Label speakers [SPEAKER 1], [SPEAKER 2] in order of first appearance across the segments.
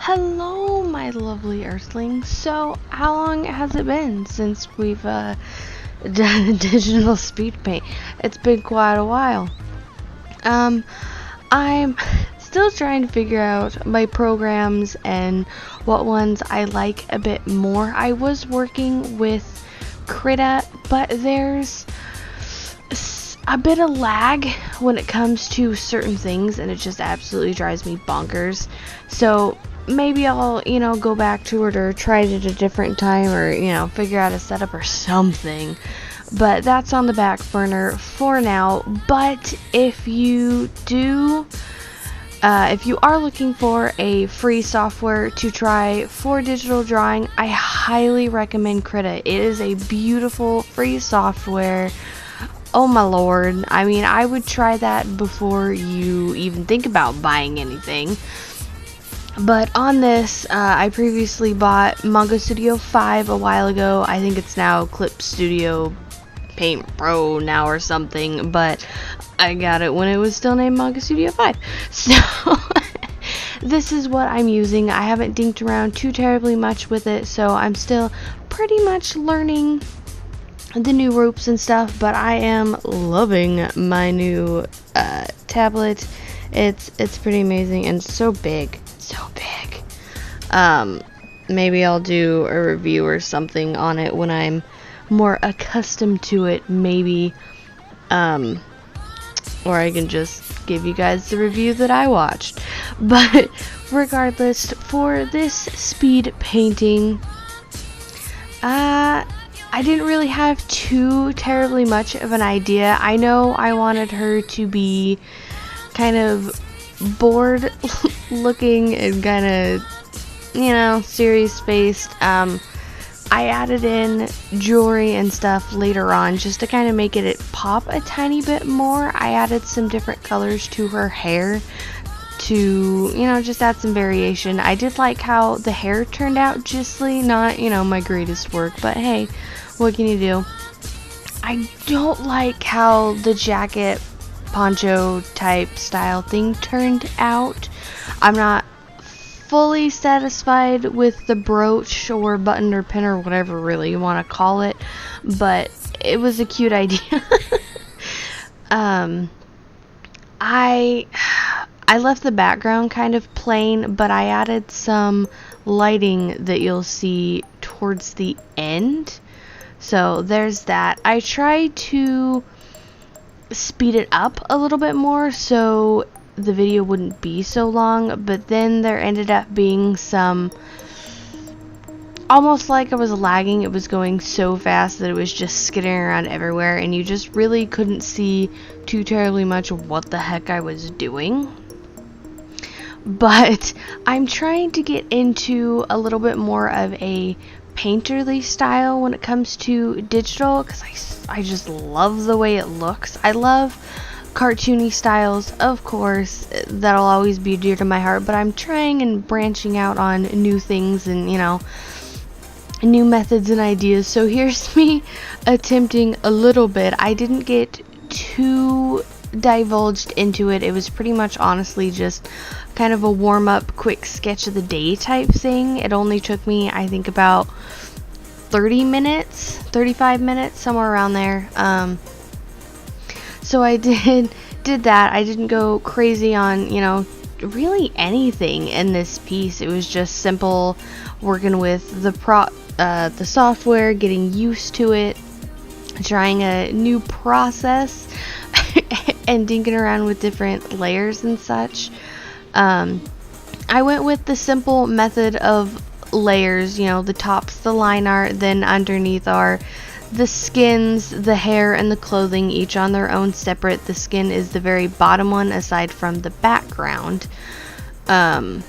[SPEAKER 1] Hello, my lovely earthlings. So, how long has it been since we've done digital speed paint? It's been quite a while. I'm still trying to figure out my programs and what ones I like a bit more. I was working with Krita, but there's a bit of lag when it comes to certain things, and it just absolutely drives me bonkers. So maybe I'll, go back to it or try it at a different time, or, figure out a setup or something. But that's on the back burner for now. But if you are looking for a free software to try for digital drawing, I highly recommend Krita. It is a beautiful free software. Oh my lord. I mean, I would try that before you even think about buying anything. But on this, I previously bought Manga Studio 5 a while ago. I think it's now Clip Studio Paint Pro now or something, but I got it when it was still named Manga Studio 5. So this is what I'm using. I haven't dinked around too terribly much with it, so I'm still pretty much learning the new ropes and stuff, but I am loving my new tablet. It's pretty amazing and so big. Maybe I'll do a review or something on it when I'm more accustomed to it, maybe, or I can just give you guys the review that I watched. But regardless, for this speed painting, I didn't really have too terribly much of an idea. I know I wanted her to be kind of bored looking and kind of, serious faced. I added in jewelry and stuff later on just to kind of make it pop a tiny bit more. I added some different colors to her hair to, just add some variation. I did like how the hair turned out, justly not, my greatest work, but hey, what can you do? I don't like how the jacket poncho type style thing turned out. I'm not fully satisfied with the brooch or button or pin or whatever really you want to call it, but it was a cute idea. I left the background kind of plain, but I added some lighting that you'll see towards the end. So there's that. I tried to speed it up a little bit more so the video wouldn't be so long, but then there ended up being some, almost like I was lagging. It was going so fast that it was just skidding around everywhere, and you just really couldn't see too terribly much of what the heck I was doing. But I'm trying to get into a little bit more of a painterly style when it comes to digital, because I just love the way it looks. I love cartoony styles, of course, that'll always be dear to my heart, but I'm trying and branching out on new things and, new methods and ideas. So here's me attempting a little bit. I didn't get too divulged into it. It was pretty much honestly just kind of a warm-up quick sketch of the day type thing. It only took me, I think, about 35 minutes, somewhere around there. So I did that. I didn't go crazy on, really anything in this piece. It was just simple working with the software, getting used to it, trying a new process, and dinking around with different layers and such. I went with the simple method of layers. The top's the line art, then underneath are the skins, the hair, and the clothing, each on their own separate. The skin is the very bottom one aside from the background. And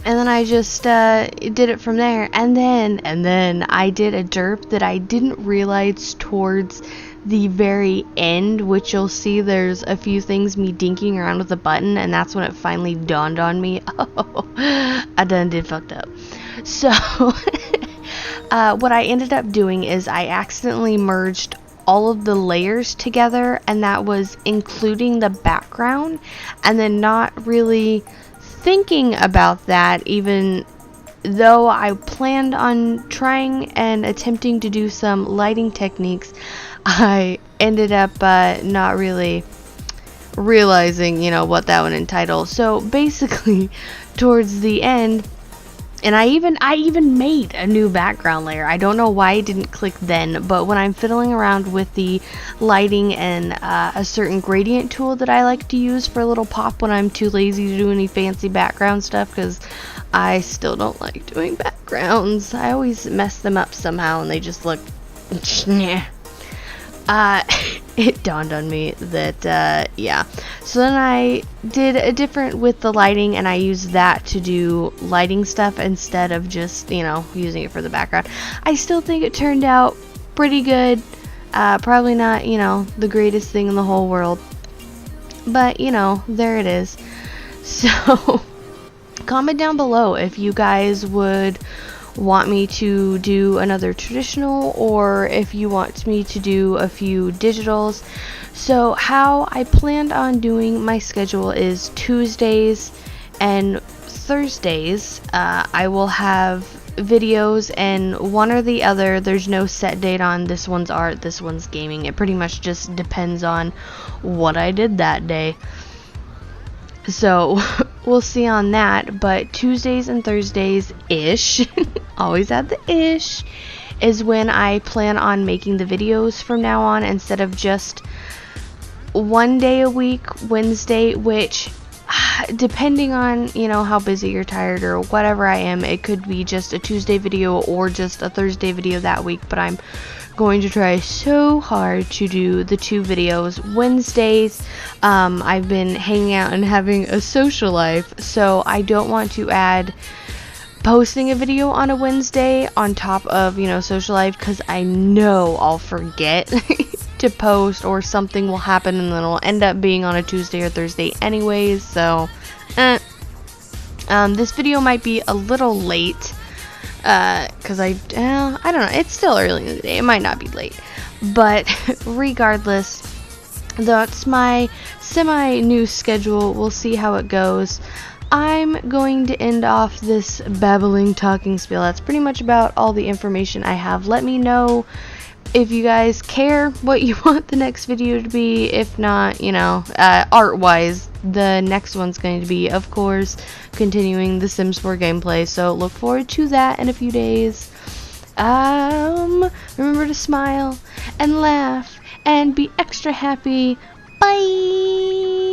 [SPEAKER 1] then I just did it from there. And then I did a derp that I didn't realize towards the very end, which you'll see there's a few things me dinking around with the button, and that's when it finally dawned on me. Oh, I done did fucked up. So what I ended up doing is I accidentally merged all of the layers together, and that was including the background, and then not really thinking about that, even though I planned on trying and attempting to do some lighting techniques, I ended up not really realizing, what that would entitle. So basically, towards the end, and I even made a new background layer. I don't know why it didn't click then, but when I'm fiddling around with the lighting and a certain gradient tool that I like to use for a little pop when I'm too lazy to do any fancy background stuff, because I still don't like doing backgrounds. I always mess them up somehow and they just look it dawned on me that yeah, so then I did a different with the lighting, and I used that to do lighting stuff instead of just using it for the background. I still think it turned out pretty good. Probably not the greatest thing in the whole world, but there it is. So comment down below if you guys would want me to do another traditional, or if you want me to do a few digitals. So how I planned on doing my schedule is Tuesdays and Thursdays. I will have videos, and one or the other. There's no set date on this one's art, this one's gaming. It pretty much just depends on what I did that day. So we'll see on that, but Tuesdays and Thursdays-ish, always add the ish, is when I plan on making the videos from now on, instead of just one day a week, Wednesday, which depending on how busy or tired or whatever I am, it could be just a Tuesday video or just a Thursday video that week. But I'm going to try so hard to do the 2 videos. Wednesdays, I've been hanging out and having a social life, so I don't want to add posting a video on a Wednesday on top of social life, because I know I'll forget to post, or something will happen and then it'll end up being on a Tuesday or Thursday anyways. So this video might be a little late, because I don't know, it's still early in the day, it might not be late, but regardless, that's my semi-new schedule. We'll see how it goes. I'm going to end off this babbling talking spiel. That's pretty much about all the information I have. Let me know if you guys care what you want the next video to be. If not, art-wise, the next one's going to be, of course, continuing the Sims 4 gameplay. So look forward to that in a few days. Remember to smile and laugh and be extra happy. Bye!